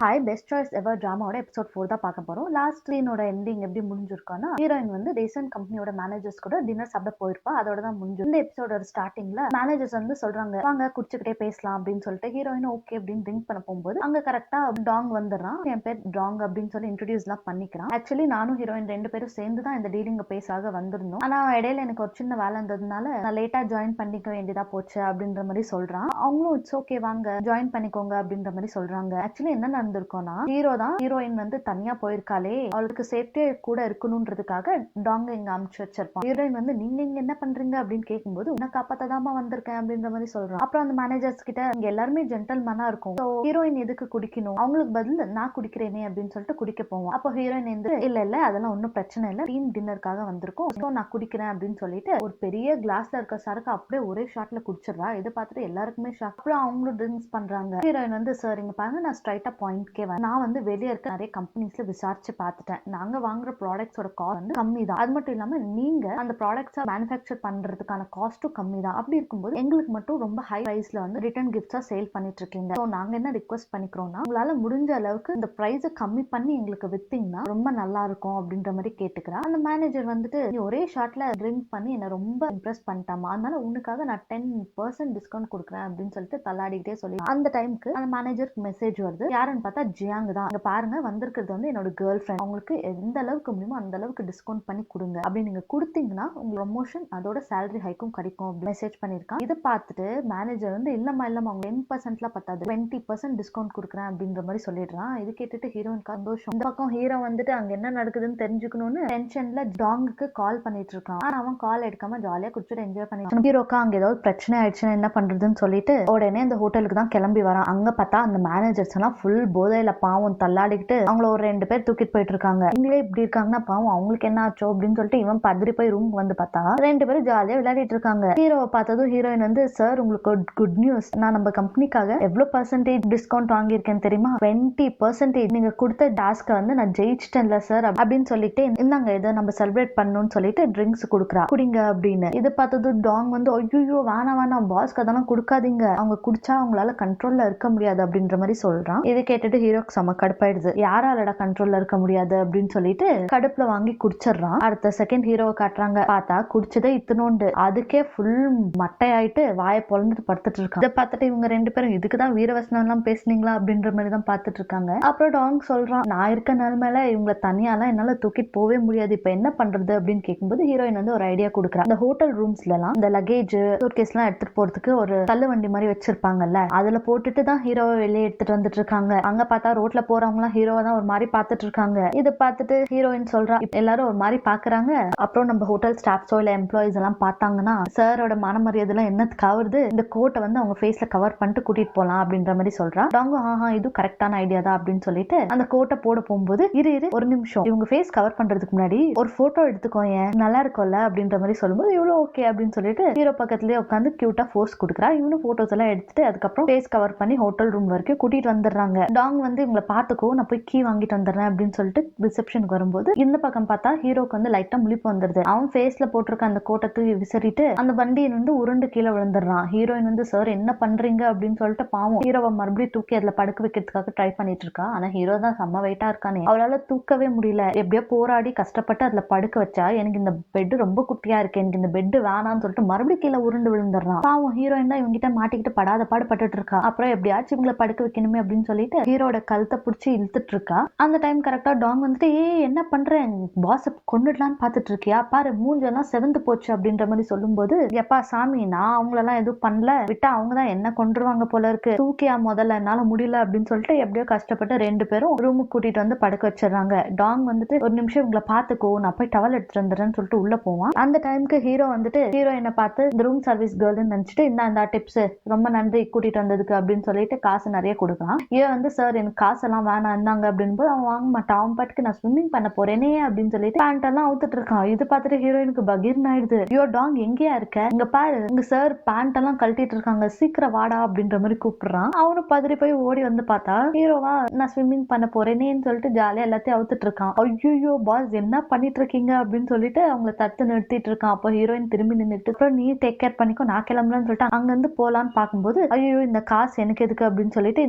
Hi best choice எவர் டிராமாவோட episode 4 தான் பார்க்க போறோம். லாஸ்ட் சீனோட எண்டிங் எப்படி முடிஞ்சிருக்கான்னா, ஹீரோயின் வந்து ரீசன்ட் கம்பெனியோட மேனேஜர்ஸ் கூட டின்னர் சாப்பிட போயிருப்பா. அதோட தான் முடிஞ்சு. இந்த எபிசோடோட ஸ்டார்டிங்ல மேனேஜர்ஸ் வந்து சொல்றாங்க, வாங்க குடிச்சுக்கிட்டே பேசலாம் அப்படின்னு சொல்லிட்டு ஹீரோயின் ஓகே அப்படின்னு ட்ரிங்க் பண்ண போகும்போது அங்க கரெக்டா டாங் வந்துடுறான். என் பேர் டாங் அப்படின்னு சொல்லி இன்ட்ரோடியூஸ் எல்லாம் பண்ணிக்கிறான். ஆக்சுவலி நானும் ஹீரோயின் ரெண்டு பேரும் சேர்ந்து தான் இந்த டீலிங் பேசாக வந்திருந்தோம். ஆனா இடையில எனக்கு ஒரு சின்ன வேலை இருந்ததுனால நான் லேட்டா ஜாயின் பண்ணிக்க வேண்டியதா போச்சு அப்படின்ற மாதிரி சொல்றான். அவங்களும் இட்ஸ் ஓகே வாங்க ஜாயின் பண்ணிக்கோங்க அப்படின்ற மாதிரி சொல்றாங்க. ஆக்சுவலி என்ன நடந்திருக்கோம்னா, ஹீரோ தான் ஹீரோயின் வந்து தனியா போயிருக்காளே, அவளுக்கு சேஃப்டியா கூட இருக்கணும்ன்றதுக்காக டாங்க இங்க அமுச்சு வச்சிருப்பான். ஹீரோயின் வந்து நீங்க இங்க என்ன பண்றீங்க அப்படின்னு கேட்கும்போது உன்னை காப்பாத்ததாமா வந்திருக்கேன் அப்படின்ற மாதிரி சொல்றான். அப்புறம் அந்த மேனேஜர்ஸ் கிட்ட இங்க எல்லாருமே ஜென்டல்மேனா இருக்கும், ஹீரோயின் எதுக்கு குடிக்கணும், அவங்களுக்கு பதில் நான் குடிக்கிறேனே அப்படின்னு சொல்லிட்டு குடிக்க போவோம். அப்போ ஹீரோயின் வந்து இல்ல இல்ல அதெல்லாம் ஒன்னும் பிரச்சனை இல்ல, டீம் டின்னருக்காக வந்திருக்கோம், ஸோ நான் குடிக்கிறேன் அப்படின்னு சொல்லிட்டு ஒரு பெரிய கிளாஸ்ல இருக்க சரக்கு அப்படியே ஒரே ஷாட்ல குடிச்சிடுறா. இதை பார்த்துட்டு எல்லாருக்குமே ஷாக். அப்புறம் அவங்களும் ட்ரிங்க்ஸ் பண்றாங்க. ஹீரோயின் வந்து சார் இங்க பாருங்க, நான் ஸ்ட்ரைட்டா பாயிண்ட்கே வரேன். நான் வந்து வெளியே இருக்க நிறைய கம்பெனிஸ்ல விசாரிச்சு பார்த்துட்டேன். நாங்க வாங்குற ப்ராடக்ட்ஸோட காஸ்ட் வந்து கம்மி தான். அது மட்டும் இல்லாம நீங்க அந்த ப்ராடக்ட்ஸை மேனுஃபேக்சர் பண்றதுக்கான காஸ்ட்டும் கம்மி தான். அப்படி இருக்கும்போது எங்களுக்கு மட்டும் ரொம்ப ஹை பிரைஸ்ல வந்து ரிட்டர்ன் கிஃப்ட்ஸா சேல் பண்ணிட்டு இருக்கீங்க. ஸோ நாங்க என்ன ரிக்வெஸ்ட் பண்ணிக்கிறோம்னா, உங்களால முடிஞ்ச அளவுக்கு இந்த பிரைஸை கம்மி பண்ணி எங்களுக்கு வித்தீங்கன்னா ரொம்ப நல்லா இருக்கும் அப்படின்ற மாதிரி கேட்டுக்கிறா. அந்த மேனேஜர் வந்துட்டு நீ ஒரே ஷாட்ல ட்ரிங்க் பண்ணி என்ன ரொம்ப இம்ப்ரெஸ் பண்ணிட்டாமா, அதனால உனக்காக நான் 10% டிஸ்கவுண்ட் கொடுக்குறேன் அப்படின்னு சொல்லிட்டு தள்ளாடிக்கிட்டே சொல்லி அந்த டைமுக்கு அந்த மேனேஜருக்கு மெசேஜ் வருது. யாருன்னு பார்த்தா ஜியாங் தான். அங்க பாருங்க வந்திருக்கிறது வந்து என்னோட கேர்ள் ஃப்ரெண்ட், அவங்களுக்கு எந்த அளவுக்கு முடியுமோ அந்த அளவுக்கு டிஸ்கவுண்ட் பண்ணி கொடுங்க, அப்படி நீங்க கொடுத்தீங்கன்னா உங்க ப்ரொமோஷன் அதோட சேலரி ஹைக்கும் கிடைக்கும் அப்படி மெசேஜ் பண்ணிருக்கான். இதை பார்த்துட்டு மேனேஜர் வந்து இல்லம்மா அவங்க 10%லாம் பத்தாது, 20% டிஸ்கவுண்ட் கொடுக்குறேன் அப்படின்ற மாதிரி சொல்லிடுறான். இது கேட்டுட்டு ஹீரோயினுக்கு சந்தோஷம். இந்த பக்கம் ஹீரோ வந்துட்டு அங்க என்ன நடக்குதுன்னு தெரிஞ்சுக்கணும்னு டென்ஷன்ல டாங்குக்கு கால் பண்ணிட்டு இருக்கான். ஆனா அவன் கால் எடுக்காம ஜாலியா குடிச்சிட்டு என்ஜாய் பண்ணிட்டு ஹீரோக்கா அங்க ஏதாவது பிரச்சனை ஆயிடுச்சுன்னா என்ன பண்றதுன்னு சொல்லிட்டு உடனே இந்த ஹோட்டலுக்கு தான் கிளம்பி வரான். அங்க பார்த்தா அந்த மேனேஜர்ஸ் எல்லாம் ஃபுல் போதையில பாவம் தள்ளாடிக்கிட்டு அவங்கள ஒரு 2 பேர் தூக்கிட்டு போயிட்டு இருக்காங்க. இவங்களே இப்படி இருக்காங்கன்னா பாவம் அவங்களுக்கு என்ன ஆச்சோ அப்படின்னு சொல்லிட்டு இவன் பதறி போய் ரூம் வந்து பார்த்தா 2 பேரும் ஜாலியா விளையாடிட்டு இருக்காங்க. ஹீரோவை பார்த்ததும் ஹீரோயின் வந்து சார் உங்களுக்கு குட் நியூஸ், நான் நம்ம கம்பெனிக்காக எவ்வளவு பர்சன்டேஜ் டிஸ்கவுண்ட் வாங்கியிருக்கேன் தெரியுமா, 20% நீங்க கொடுத்த டாஸ்க வந்து நான் ஜெயிச்சிட்டேன்ல சார் அப்படின்னு சொல்லிட்டு இந்தாங்க இதை நம்ம செலிப்ரேட் பண்ணணும்னு சொல்லிட்டு ட்ரிங்க்ஸ் கொடுக்குறா, குடிங்க அப்படின்னு. இதை பார்த்தது டாங் வந்து ஐயோ வேணாம் பாஸ்க்கு அதெல்லாம் கொடுக்காதீங்க, அவங்க குடிச்சா அவங்களால கண்ட்ரோல்ல இருக்க முடியாது அப்படின்ற மாதிரி சொல்றான். இதை கேட்டுட்டு ஹீரோக்கு செம கடுப்பாயிடுது, யாராலடா கண்ட்ரோல்ல இருக்க முடியாது அப்படின்னு சொல்லிட்டு கடுப்புல வாங்கி குடிச்சிடறான். அடுத்த செகண்ட் ஹீரோவை காட்டுறாங்க. பார்த்தா குடிச்சதே இத்தனோண்டு, அதுக்கே ஃபுல் மட்டையாயிட்டு வாயை பொழந்துட்டு படுத்துட்டு இருக்கான். இதை பார்த்துட்டு இவங்க 2 பேரும் இதுக்குதான் வீரவசனம் எல்லாம் பேசுனீங்களா அப்படின்ற மாதிரி தான் பார்த்துட்டு இருக்காங்க. அப்புறம் டாங் சொல்றான், நான் இருக்க நிலைமையில இவங்களை தனியாலாம் என்னால தூக்கிட்டு போவே முடியாது, இப்ப என்ன பண்றது அப்படின்னு கேட்கும்போது ஹீரோயின் வந்து ஒரு ஐடியா கொடுக்குறா. இந்த ஹோட்டல் ரூம்ஸ்ல எல்லாம் இந்த லக்கேஜ் சூட்கேஸ் எல்லாம் எடுத்துட்டு போறதுக்கு ஒரு தள்ளு வண்டி மாதிரி வச்சிருப்பாங்கல்ல, அதுல போட்டுட்டு தான் ஹீரோவை வெளியே எடுத்துட்டு வந்துட்டு இருக்காங்க. அங்க பார்த்தா ரோட்ல போறவங்க எல்லாம் ஹீரோவை தான் ஒரு மாதிரி பார்த்துட்டு இருக்காங்க. இதை பார்த்துட்டு ஹீரோயின் சொல்றா, எல்லாரும் ஒரு மாதிரி பாக்குறாங்க, அப்புறம் நம்ம ஹோட்டல் ஸ்டாஃப்ஸோ இல்ல எம்ப்ளாயிஸ் எல்லாம் பார்த்தாங்கன்னா சாரோட மனமரியாதை எல்லாம் என்னத்துக்கு ஆகுது, இந்த கோட்டை வந்து அவங்க ஃபேஸ்ல கவர் பண்ணிட்டு கூட்டிட்டு போலாம் அப்படின்ற மாதிரி சொல்றா. டாங்கோ இது கரெக்டான ஐடியா தான் அப்படின்னு சொல்லிட்டு அந்த கோட்டை போட போகும்போது இரு ஒரு நிமிஷம், இவங்க ஃபேஸ் கவர் பண்றதுக்கு முன்னாடி ஒரு போட்டோ எடுத்துக்கோங்க நல்லா இருக்கும்ல அப்படின்ற மாதிரி சொல்லும்போது இவ்வளவு ஓகே அப்படின்னு சொல்லிட்டு ஹீரோ பக்கத்துலயே உட்காந்து கியூட்டா போஸ் கொடுக்குறா. இவனும் போட்டோஸ் எல்லாம் எடுத்துட்டு அதுக்கப்புறம் ஃபேஸ் கவர் பண்ணி ஹோட்டல் ரூம் வரைக்கும் கூட்டிட்டு வந்துடுறாங்க. டாங் வந்து இவங்களை பார்த்துக்கோ நான் போய் கீ வாங்கிட்டு வந்துடுறேன் அப்படின்னு சொல்லிட்டு ரிசப்ஷனுக்கு வரும்போது இந்த பக்கம் பார்த்தா ஹீரோக்கு வந்து லைட்டா முழிப்பு வந்துருது. அவன் ஃபேஸ்ல போட்டிருக்க அந்த கோட்டை தூக்கி விசிறிட்டு அந்த வண்டியை வந்து உருண்டு கீழே விழுந்துடுறான். ஹீரோயின் வந்து சார் என்ன பண்றீங்க அப்படின்னு சொல்லிட்டு பாவம் ஹீரோவை மறுபடியும் தூக்கி அதுல படுக்க வைக்கிறதுக்காக ட்ரை பண்ணிட்டு இருக்கா. ஆனா ஹீரோ தான் செம்ம வெயிட்டா இருக்கானே, அவளால தூக்கவே முடியல. எப்படியோ போராடி கஷ்டப்பட்டு அதுல படுக்க வச்சா எனக்கு இந்த பெட் ரொம்ப குட்டியா இருக்கு, எனக்கு இந்த பெட் வேணாம்னு சொல்லிட்டு மறுபடியும் கீழே உருண்டு விழுந்துடுறான். பாவம் ஹீரோயின் தான் இவங்கிட்ட மாட்டிக்கிட்டு படாத பாடுபட்டு இருக்கா. அப்புறம் எப்படியாச்சும் இவங்களை படுக்க வைக்கணுமே அப்படின்னு சொல்லிட்டு ஹீரோட கழுத்தை பிடிச்சி இழுத்துட்டு இருக்கா. அந்த டைம் கரெக்டா டாங் வந்துட்டு என்ன பண்றேன், பாஸ் கொண்டுடலான்னு பாத்துட்டு இருக்கியா, பாரு மூஞ்செல்லாம் செவந்து போச்சு அப்படின்ற மாதிரி சொல்லும்போது எப்பா சாமி நான் அவங்களெல்லாம் எதுவும் பண்ணல, விட்டா அவங்கதான் என்ன கொண்டுருவாங்க போல இருக்கு, தூக்கியா முதல்ல என்னால முடியல அப்படின்னு சொல்லிட்டு எப்படியோ கஷ்டப்பட்டு 2 பேரும் ரூமுக்கு கூட்டிட்டு வந்து படுக்க வச்சிடறாங்க. டாங் வந்துட்டு ஒரு நிமிஷம் இவங்களை பாத்துக்கோ நான் போய் டவல் எடுத்துட்டு வந்துடுறேன்னு சொல்லிட்டு உள்ள போவான். அந்த டைமுக்கு ஹீரோ வந்துட்டு ஹீரோயினை பார்த்து இந்த ரூம் சர்வீஸ் கேர்ள்னு நினைச்சிட்டு இந்த டிப்ஸ் ரொம்ப நன்றி கூட்டிட்டு வந்ததுக்கு அப்படின்னு சொல்லிட்டு காசு நிறைய கொடுக்கலாம். இவன் வந்து சார் எனக்கு காசெல்லாம் வேணாம் இருந்தாங்க அப்படின்னு போது அவன் வாங்க மாட்டான். அவன் பாட்டுக்கு நான் ஸ்விம்மிங் பண்ண போறேனே அப்படின்னு சொல்லிட்டு பேண்ட் எல்லாம் அவுத்துட்டு இருக்கான். இது பார்த்துட்டு ஹீரோயினுக்கு பகீர்னு ஆயிடுது. ஐயோ டாங் எங்கேயா இருக்க, இங்க பாரு இங்க சார் பேண்ட் எல்லாம் கழட்டிட்டு இருக்காங்க, சீக்கிரம் வாடா அப்படின்ற மாதிரி கூப்பிடுறான். அவனும் பதறி போய் ஓடி வந்து பார்த்தா ஹீரோவா நான் ஸ்விம்மிங் பண்ண போறேனேன்னு சொல்லிட்டு ஜாலியா எல்லாத்தையும் அவுத்துட்டு இருக்கான். ஐயோ பாஸ் என்ன பண்ணிட்டு இருக்கீங்க அப்படின்னு சொல்லிட்டு அவங்கள தட்டு நிறுத்திட்டு இருக்கான். அப்போ ஹீரோயின் திரும்பி நின்றுட்டு அப்புறம் நீ டேக் கேர் பண்ணிக்கோ நான் கிளம்புறேன்னு சொல்லிட்டு அங்க இருந்து போலான்னு பார்க்கும்போது ஐயோ இந்த காசு எனக்கு எதுக்கு அப்படின்னு சொல்லிட்டு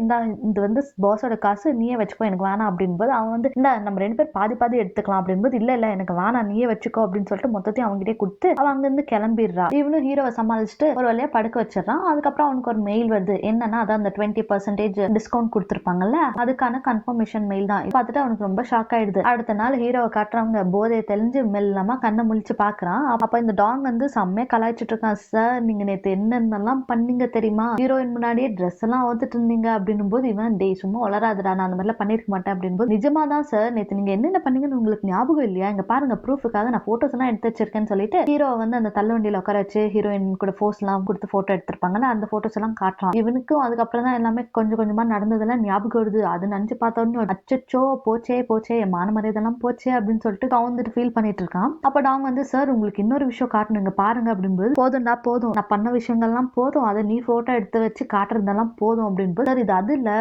இது வந்து பாஸோட காசு நீயே வச்சுக்கோ எனக்கு வேணாம் அப்படின்போது அவன் வந்து இந்த நம்ம 2 பேர் பாதி பாதி எடுத்துக்கலாம் அப்படின்போது இல்ல எனக்கு வேணாம் நீயே வச்சுக்கோ அப்படின்னு சொல்லிட்டு மொத்தத்தையும் அவங்ககிட்டே கொடுத்து அவன் அங்க இருந்து கிளம்பிடுறா. இவனும் ஹீரோவை சமாளிச்சுட்டு ஒரு வழியா படுக்க வச்சிடறான். அதுக்கப்புறம் அவனுக்கு ஒரு மெயில் வருது. என்னன்னா அதான் அந்த 20% டிஸ்கவுண்ட் கொடுத்திருப்பாங்கல்ல அதுக்கான கன்ஃபர்மேஷன் மெயில் தான். பார்த்துட்டு அவனுக்கு ரொம்ப ஷாக் ஆயிடுது. அடுத்த நாள் ஹீரோவை காட்டுறவங்க போதையை தெளிஞ்சு மெல்லமா கண்ணை முழிச்சு பாக்குறான். அப்ப இந்த டாங் வந்து செம்மையா கலாய்ச்சிட்டு இருக்கான். சார் நீங்க நேத்து என்னென்னலாம் பண்ணீங்க தெரியுமா, ஹீரோயின் முன்னாடியே ட்ரெஸ் எல்லாம் அவுத்துட்டு இருந்தீங்க அப்படின்னும் போது இவன் டே சும்மா வளராதுடா நான் அந்த மாதிரிலாம் பண்ணிருக்க மாட்டேன் அப்படின்னு நிஜமா தான் சார் நேத்து நீங்க என்னென்ன பண்ணீங்கன்னு உங்களுக்கு ஞாபகம் இல்லையா, இங்க பாருங்க ப்ரூஃபுக்காக நான் போட்டோஸ் எல்லாம் எடுத்து வச்சிருக்கேன்னு சொல்லிட்டு ஹீரோ வந்து அந்த தள்ளுவண்டியில உட்கார வச்சு ஹீரோயின் கூட போஸ் எல்லாம் கொடுத்து போட்டோ எடுத்திருப்பாங்கல்ல அந்த போட்டோஸ் எல்லாம் காட்டுறான். இவனுக்கும் அதுக்கப்புறம் தான் எல்லாமே கொஞ்சம் கொஞ்சமா நடந்ததெல்லாம் ஞாபகம் வருது. அது நினைச்சு பார்த்த உடனே அச்சச்சோ போச்சே என் மான மரியாதைலாம் போச்சே அப்படின்னு சொல்லிட்டு கவுந்துட்டு ஃபீல் பண்ணிட்டு இருக்கான். அப்ப டாங் வந்து சார் உங்களுக்கு இன்னொரு விஷயம் காட்டணுங்க பாருங்க அப்படின்போது போதும்டா போதும் நான் பண்ண விஷயங்கள்லாம் போதும் அதை நீ போட்டோ எடுத்து வச்சு காட்டுறதெல்லாம் போதும் அப்படின்போது சார் இது அது இல்ல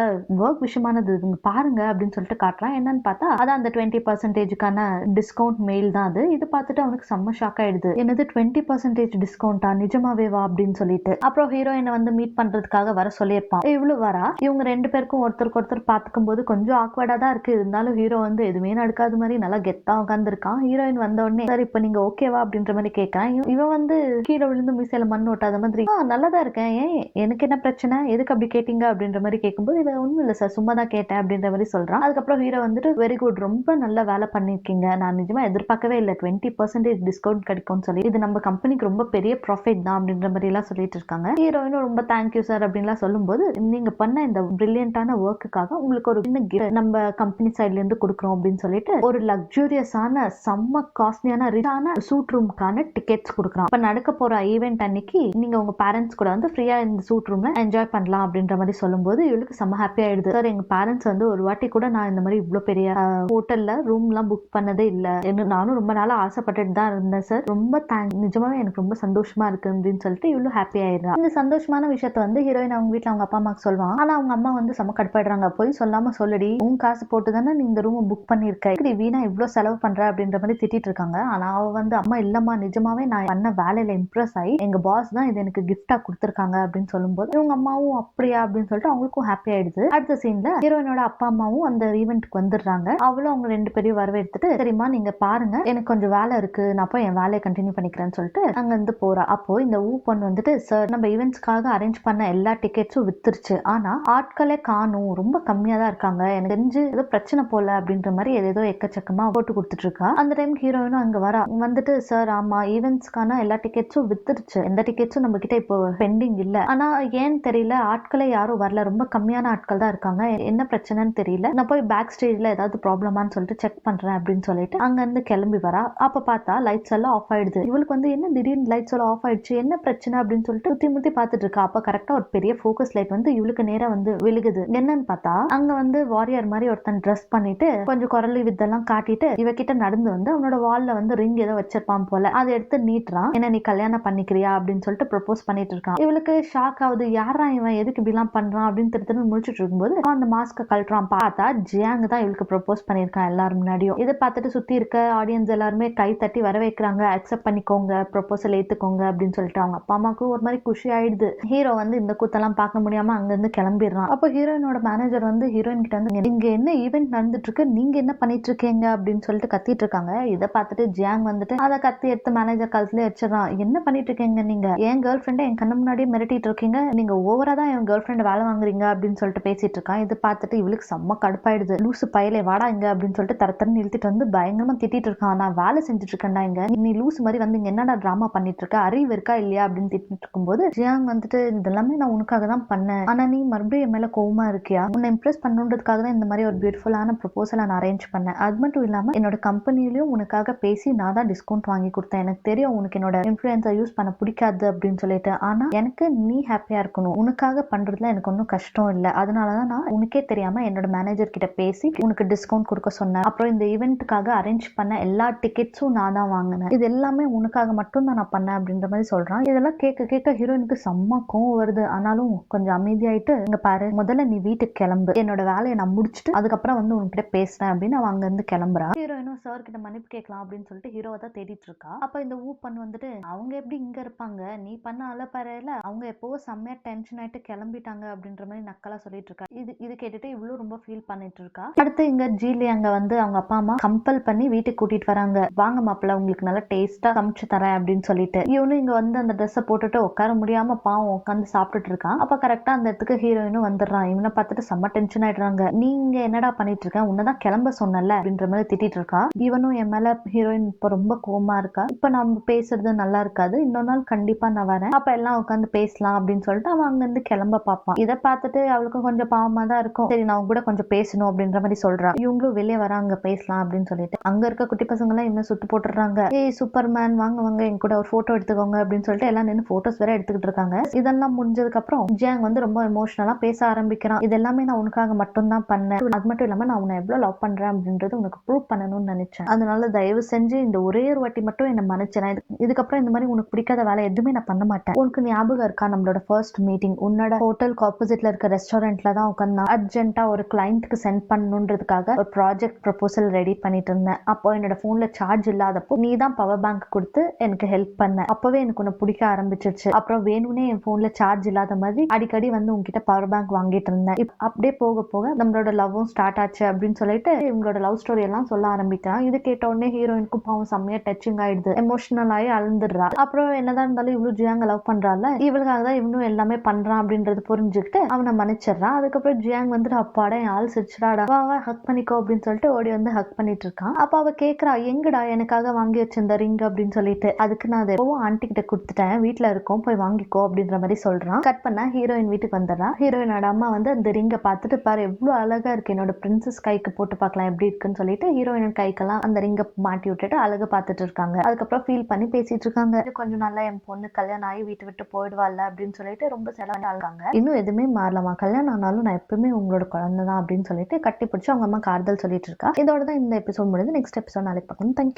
ஒர்க் விஷயமானது பாருங்க அப்படின்னு சொல்லிட்டு காட்டுறான். என்னன்னு பார்த்தா அதான் அந்த 20%க்கான டிஸ்கவுண்ட் மெயில் தான் அது. இது பார்த்துட்டு அவனுக்கு செம்ம ஷாக் ஆயிடுது. என்னது 20% டிஸ்கவுண்டா நிஜமாவே வா அப்படின்னு சொல்லிட்டு அப்புறம் ஹீரோயினை வந்து மீட் பண்றதுக்காக வர சொல்லியிருப்பான். இவ்வளவு வரா. இவங்க 2 பேருக்கும் ஒருத்தருக்கு ஒருத்தர் பாத்துக்கும் போது கொஞ்சம் ஆக்வர்டா தான் இருக்கு. இருந்தாலும் ஹீரோ வந்து எதுவுமே நடக்காத மாதிரி நல்லா கெத்தா உட்காந்துருக்கான். ஹீரோயின் வந்த உடனே சார் இப்ப நீங்க ஓகேவா அப்படின்ற மாதிரி கேட்கறான். இவன் வந்து கீழே விழுந்து மீசையில மண் ஓட்டாத மாதிரி நல்லாதான் இருக்கேன் ஏன் எனக்கு என்ன பிரச்சனை எதுக்கு அப்படி கேட்டீங்க அப்படின்ற மாதிரி கேட்கும்போது இவ ஒண்ணும் இல்ல சார் சும்மா தான் கேட்டேன் அப்படின்ற மாதிரி சொல்றான். அதுக்கப்புறம் ஹீரோ வந்துட்டு வெரி குட் ரொம்ப நல்ல வேலை பண்ணிருக்கீங்க நான் நிஜமா எதிர்பார்க்கவே இல்லை 20% டிஸ்கவுண்ட் கிடைக்கும்னு சொல்லி இது நம்ம கம்பெனிக்கு ரொம்ப பெரிய ப்ராஃபிட் தான் அப்படின்ற மாதிரி எல்லாம் சொல்லிட்டு இருக்காங்க. ஹீரோயினும் ரொம்ப தேங்க்யூ சார் அப்படின்லாம் சொல்லும்போது நீங்க பண்ண இந்த பிரில்லியன்டான ஒர்க்குக்காக உங்களுக்கு ஒரு சின்ன gift நம்ம கம்பெனி சைட்ல இருந்து கொடுக்குறோம் அப்படின்னு சொல்லிட்டு ஒரு லக்ஸூரியஸான செம்ம காஸ்ட்லியான ரிச்சான சூட் ரூம்க்கான டிக்கெட்ஸ் கொடுக்குறான். இப்ப நடக்க போற ஈவென்ட் அன்னைக்கு நீங்க உங்க பேரண்ட்ஸ் கூட வந்து ஃப்ரீயா இந்த சூட் ரூம்ல என்ஜாய் பண்ணலாம் அப்படின்ற மாதிரி சொல்லும்போது இவளுக்கு செம்ம ஹாப்பி ஆயிடுது. சார் எங்க பேரண்ட்ஸ் வந்து ஒரு வாட்டி கூட நான் இந்த மாதிரி இவ்வளவு பெரிய ஹோட்டல்ல ரூம் எல்லாம் புக் பண்ணதே இல்ல நானும் ரொம்ப நாளா ஆசைப்பட்டுட்டு தான் இருந்தேன் சார் ரொம்ப தேங்க்ஸ் நிஜமாவே எனக்கு ரொம்ப சந்தோஷமா இருக்கு அப்படின்னு சொல்லிட்டு இவ்வளவு ஹாப்பி ஆயிடுறா. இந்த சந்தோஷமான விஷயத்த வந்து ஹீரோயின் அவங்க வீட்டுல அவங்க அப்பா அம்மாக்கு சொல்லுவான். ஆனா அவங்க அம்மா வந்து செம்ம கடுப்பாயிடுறாங்க. போய் சொல்லாம சொல்லடி உன் காசு போட்டு தானே நீ இந்த ரூம் புக் பண்ணிருக்க இப்படி வீணா இவ்வளவு செலவு பண்ற அப்படின்ற மாதிரி திட்டிட்டு இருக்காங்க. ஆனா அவ வந்து அம்மா இல்லம்மா நிஜமாவே நான் பண்ண வேலையில இம்ப்ரெஸ் ஆகி எங்க பாஸ் தான் இது எனக்கு கிஃப்டா கொடுத்திருக்காங்க அப்படின்னு சொல்லும்போது இவங்க அம்மாவும் அப்படியா அப்படின்னு சொல்லிட்டு அவங்களுக்கும் ஹாப்பி ஆயிடுது. அடுத்த சீன்ல ஹீரோயினோட அப்பா அம்மாவும் அந்த ஈவென்ட்க்கு வந்துடுறாங்க. அவளும் அவங்க 2 பேரையும் வரவேற்றுட்டு சரிம்மா நீங்க பாருங்க எனக்கு கொஞ்சம் வேலை இருக்கு நான் போய் என் வேலையை கண்டினியூ பண்ணிக்கிறேன்னு சொல்லிட்டு அங்க இருந்து போறா. அப்போ இந்த பொண்ணு வந்துட்டு சார் நம்ம ஈவென்ட்ஸ்க்காக அரேஞ்ச் பண்ண எல்லா டிக்கெட்ஸும் வித்துருச்சு ஆனா ஆட்களே காணும் ரொம்ப கம்மியா தான் இருக்காங்க எனக்கு தெரிஞ்சு ஏதோ பிரச்சனை போல அப்படின்ற மாதிரி ஏதோ எக்கச்சக்கமா போட்டு கொடுத்துட்டு இருக்கா. அந்த டைம் ஹீரோயினும் அங்க வரா. வந்துட்டு சார் ஆமா ஈவென்ட்ஸ்க்கான எல்லா டிக்கெட்ஸும் வித்துருச்சு எந்த டிக்கெட்ஸும் நம்ம கிட்ட இப்போ பெண்டிங் இல்ல ஆனா ஏன்னு தெரியல ஆட்களே யாரும் வரல ரொம்ப கம்மியான ஆட்கள் தான் இருக்காங்க என்ன பிரச்சனைன்னு தெரியல நான் போய் பேக் ஸ்டேஜ்ல ஏதாவது ப்ராப்ளமான்னு சொல்லிட்டு செக் பண்றேன் அப்படின்னு சொல்லிட்டு அங்க இருந்து கிளம்பி வரா. அப்ப பார்த்தா லைட்ஸ் எல்லாம் ஆஃப் ஆயிடுது. இவளுக்கு வந்து என்ன திடீர்னு லைட்ஸ் எல்லாம் ஆஃப் ஆயிடுச்சு என்ன பிரச்சனை அப்படின்னு சொல்லிட்டு சுத்தி முத்தி பாத்துட்டு இருக்கா. அப்ப கரெக்டா ஒரு பெரிய ஃபோக்கஸ் லைட் வந்து இவளுக்கு நேரா வந்து விழுகுது. என்னன்னு பார்த்தா அங்க வந்து வாரியர் மாதிரி ஒருத்தன் ட்ரெஸ் பண்ணிட்டு கொஞ்சம் குரலி வித்தெல்லாம் காட்டிட்டு இவகிட்ட நடந்து வந்து அவனோட வால்ல வந்து ரிங் ஏதோ வச்சிருப்பான் போல அதை எடுத்து நீட்டுறான். என்ன நீ கல்யாணம் பண்ணிக்கிறியா அப்படின்னு சொல்லிட்டு ப்ரொபோஸ் பண்ணிட்டு இருக்கான். இவளுக்கு ஷாக் ஆகுது யாரா இவன் எதுக்கு இப்படி எல்லாம் பண்றான் அப்படின்னு திருத்த முடிச்சுட்டு இருக்கும்போது அந்த மாஸ்க கழட்டுறான். பார்த்தா ஜியாங் தான் இவளுக்கு ப்ரொபோஸ் பண்ணிருக்கான் எல்லாரும் முன்னாடியும். இதை பார்த்துட்டு சுத்தி இருக்க ஆடியன்ஸ் எல்லாருமே கை தட்டி வர வைக்கிறாங்க அக்செப்ட் பண்ணிக்கோங்க ப்ரொபோசல் ஏத்துக்கோங்க அப்படின்னு சொல்லிட்டு அவங்க அப்பா அம்மாவுக்கு ஒரு மாதிரி குஷி ஆயிடுது. ஹீரோ வந்து இந்த கூத்தெல்லாம் பார்க்க முடியாம அங்க இருந்து கிளம்பிடுறான். அப்போ ஹீரோயினோட மேனேஜர் வந்து ஹீரோயின் கிட்ட வந்து இங்க என்ன ஈவென்ட் நடந்துட்டு இருக்கு நீங்க என்ன பண்ணிட்டு இருக்கீங்க அப்படின்னு சொல்லிட்டு கத்திட்டு இருக்காங்க. இதை பார்த்துட்டு ஜியாங் வந்துட்டு அதை கத்தி எடுத்து மேனேஜர் காலத்துல வச்சிடறான். என்ன பண்ணிட்டு இருக்கீங்க நீங்க என் கேர்ள் ஃப்ரெண்டை என் கண்ணு முன்னாடியே மிரட்டிட்டு இருக்கீங்க நீங்க ஓவரா தான் என் கேர்ள் ஃப்ரெண்ட் வேலை வாங்குறீங்க அப்படின்னு சொல்லிட்டு பேசிட்டு இருக்கான். இது பார்த்துட்டு இவளுக்கு செம்ம கடுப்பாயிடுது. லூசு பயலே வாடா இங்க அப்படின்னு சொல்லிட்டு தரத்தரன்னு இழுத்துட்டு வந்து பயங்கரமா திட்டிட்டு இருக்கான். நான் வேலை செஞ்சுட்டு இருக்கேன்டா இங்க நீ லூசு மாதிரி வந்து இங்க என்னடா டிராமா பண்ணிட்டு இருக்க அறிவு இருக்கா இல்லையா அப்படின்னு திட்டிட்டு இருக்கும்போது ஜியாங் வந்துட்டு இதெல்லாமே நான் உனக்காக தான் பண்ணேன் ஆனா நீ மறுபடியும் என் மேல கோவமா இருக்கியா உன்னை இம்ப்ரெஸ் பண்ணுன்றதுக்காக தான் இந்த மாதிரி ஒரு பியூட்டிஃபுல்லான ப்ரொபோசல் நான் அரேஞ்ச் பண்ணேன் அது மட்டும் இல்லாம என்னோட கம்பெனிலயும் உனக்காக பேசி நான் தான் டிஸ்கவுண்ட் வாங்கி கொடுத்தேன் எனக்கு தெரியும் உனக்கு என்னோட இன்ஃபுளுன்ஸை யூஸ் பண்ண பிடிக்காது அப்படின்னு சொல்லிட்டு ஆனா எனக்கு நீ ஹாப்பியா இருக்கணும் உனக்காக பண்றதுல எனக்கு ஒன்றும் கஷ்டம் இல்லை அதனாலதான் நான் உனக்கே தெரியாம என்னோட மேனேஜர் கிட்ட பேசி உனக்கு டிஸ்கவுண்ட் கொடுக்க சொன்னேன் அப்புறம் இந்த ஈவெண்ட்டுக்காக அரேஞ்ச் பண்ண எல்லா டிக்கெட்ஸும் நான் தான் வாங்கினேன் இது எல்லாமே உனக்காக மட்டும் தான் நான் பண்ணேன் அப்படின்ற மாதிரி சொல்றான். இதெல்லாம் கேட்க கேட்க ஹீரோயினுக்கு செம்ம கோவம் வருது. ஆனாலும் கொஞ்சம் அமைதியாயிட்டு இங்க பாரு முதல்ல நீ வீட்டுக்கு கிளம்பு என்னோட வேலையை நான் முடிச்சுட்டு அதுக்கப்புறம் வந்து உன்கிட்ட பேசுறேன் அப்படின்னு அவன் அங்க இருந்து கிளம்புறா. ஹீரோயினும் சார் கிட்ட மன்னிப்பு கேட்கலாம் அப்படின்னு சொல்லிட்டு ஹீரோவை தான் தேடிட்டு இருக்கா. அப்ப இந்த பண்ணு வந்துட்டு அவங்க எப்படி இங்க இருப்பாங்க நீ பண்ண அலப்பறையில அவங்க எப்போ செம்மையா டென்ஷன் ஆயிட்டு கிளம்பிட்டாங்க அப்படின்ற மாதிரி நக்கலா சொல்லிட்டு இருக்கா. இது இது கேட்டுட்டு இவ்வளவு ரொம்ப ஃபீல் பண்ணிட்டு இருக்கா. அடுத்து இங்க ஜீலி அங்க வந்து அவங்க அப்பா அம்மா கம்பல் பண்ணி வீட்டுக்கு கூட்டிட்டு வராங்க. வாங்க மாப்பிள்ள உங்களுக்கு நல்லா டேஸ்டா சமைச்சு தரேன் அப்படின்னு சொல்லிட்டு இவனும் இங்க வந்து அந்த ட்ரெஸ்ஸை போட்டுட்டு உட்கார முடியாம பாவம் உட்காந்து சாப்பிட்டுட்டு இருக்கான். அப்ப கரெக்டா அந்த இடத்துக்கு ஹீரோயினும் வந்துடுறான். இவனை பார்த்துட்டு செம்ம டென்ஷன் ஆயிடுறாங்க. நீங்க என்னடா பண்ணிட்டு இருக்க, உன்னதான் கிளம்ப சொன்னல அப்படின்ற மாதிரி திட்டிட்டு இருக்கா. இவனும் என் மேல ஹீரோயின் இப்ப ரொம்ப கோவமா இருக்கா, இப்ப நம்ம பேசுறது நல்லா இருக்காது, இன்னொரு நாள் கண்டிப்பா நான் வரேன், அப்ப எல்லாம் உட்காந்து பேசலாம் அப்படின்னு சொல்லிட்டு அவன் அங்க இருந்து கிளம்ப பார்ப்பான். இதை பார்த்துட்டு அவளுக்கும் கொஞ்சம் பாவமா தான் இருக்கும். சரி நான் கூட கொஞ்சம் பேசணும் அப்படின்ற மாதிரி சொல்றா. இவங்களும் வெளியே வராங்க பேசலாம் அப்படின்னு சொல்லிட்டு அங்க இருக்க குட்டி பசங்க எல்லாம் இன்னும் சுத்து போட்டுறாங்க. ஏய் சூப்பர்மேன் வாங்க வாங்க என் கூட ஒரு போட்டோ எடுத்துக்கோங்க அப்படின்னு சொல்லிட்டு எல்லாம் நின்று போட்டோஸ் வேற எடுத்துக்கிட்டு இருக்காங்க. இதெல்லாம் முடிஞ்சதுக்கு அப்புறம் ஜியாங் வந்து ரொம்ப எமோஷனலா பேச ஆரம்பிக்கிறான். இது எல்லாமே நான் உனக்காக மட்டும் தான் பண்ணேன், அது மட்டும் இல்லாம நான் உன்னை எவ்வளவு லவ் பண்றேன் அப்படின்றது உனக்கு ப்ரூவ் பண்ணணும்னு நினைச்சேன், அதனால தயவு செஞ்சு இந்த ஒரே ஒரு வாட்டி மட்டும் என்ன மன்னிச்சேன், இதுக்கப்புறம் இந்த மாதிரி உனக்கு பிடிக்காத வேலை எதுவுமே நான் பண்ண மாட்டேன். உனக்கு ஞாபகம் இருக்கா நம்மளோட ஃபர்ஸ்ட் மீட்டிங், உன்னோட ஹோட்டலுக்கு ஆப்போசிட்ல இருக்க ரெஸ்டாரண்ட்ல தான் உட்காந்து அர்ஜென்ட்டா ஒரு கிளைண்ட்க்கு சென்ட் பண்ணணுன்றதுக்காக ஒரு ப்ராஜெக்ட் ப்ரொபோசல் ரெடி பண்ணிட்டு இருந்தேன். அப்போ என்னோட போன்ல சார்ஜ் இல்லாதப்போ நீ தான் பவர் பேங்க் கொடுத்து எனக்கு ஹெல்ப் பண்ண. அப்பவே எனக்கு உன்னை பிடிக்க ஆரம்பிச்சிருச்சு. அப்புறம் வேணும்னே என் போன்ல சார்ஜ் இல்லாத மாதிரி அடிக்கடி வந்து உங்ககிட்ட பவர் பேங்க் வாங்கிட்டு இருந்தேன். அப்படியே போக போக நம்மளோட லவ்வும் ஸ்டார்ட் ஆச்சு அப்படின்னு சொல்லிட்டு இவங்களோட லவ் ஸ்டோரி எல்லாம் சொல்ல ஆரம்பிக்கிறான். இது கேட்ட உடனே ஹீரோயினுக்கும் பாவம் செம்மையா டச்சிங் ஆயிடுது, எமோஷனல் ஆகி அழுந்துடுறா. அப்புறம் என்னதான் இருந்தாலும் இவ்வளவு ஜியாங்க லவ் பண்றால, இவளுக்காக தான் இவனும் எல்லாமே பண்றான் அப்படின்றது புரிஞ்சுக்கிட்டு அவனை மன்னிச்சிடறான். அதுக்கப்புறம் ஜியாங் வந்துட்டு அப்பாடா என் ஆள் சிரிச்சிடாடா, வா வா ஹக் பண்ணிக்கோ அப்படின்னு சொல்லிட்டு ஓடி வந்து ஹக் பண்ணிட்டு இருக்கான். அப்ப அவ கேக்குறா எங்கடா எனக்காக வாங்கி வச்சிருந்த ரிங் அப்படின்னு சொல்லிட்டு. அதுக்கு நான் அதை எப்பவும் ஆண்டி கிட்ட கொடுத்துட்டேன், வீட்டுல இருக்கோம் போய் வாங்கிக்கோ அப்படின்ற மாதிரி சொல்றான். கட் பண்ணா ஹீரோயின் வீட்டுக்கு வந்துடுறா. ஹீரோயினோட அம்மா வந்து அந்த ரிங்கை பார்த்துட்டு பாரு எவ்வளவு அழகா இருக்கு, என்னோட பிரின்சஸ் கைக்கு போட்டு பார்க்கலாம் எப்படி இருக்குன்னு சொல்லிட்டு ஹீரோயின் கைக்கெல்லாம் அந்த ரிங்கை மாட்டி விட்டுட்டு அழகு பார்த்துட்டு இருக்காங்க. அதுக்கப்புறம் ஃபீல் பண்ணி பேசிட்டு இருக்காங்க. கொஞ்சம் நல்லா என் பொண்ணு கல்யாணம் ஆகி வீட்டு விட்டு போயிடுவாள் அப்படின்னு சொல்லிட்டு ரொம்ப செலவு ஆளுக்காங்க. இன்னும் எதுவுமே மாறலாமா, கல்யாணம் ஆனாலும் நான் எப்பவுமே உங்களோட குழந்தை தான் அப்படின்னு சொல்லிட்டு கட்டி பிடிச்சி அவங்க அம்மா கார்தல் சொல்லிட்டு இருக்கா. இதோட தான் இந்த எபிசோட் முடிஞ்சு. நெக்ஸ்ட் எபிசோட் நாளைக்கு பார்க்கணும். தேங்க்யூ.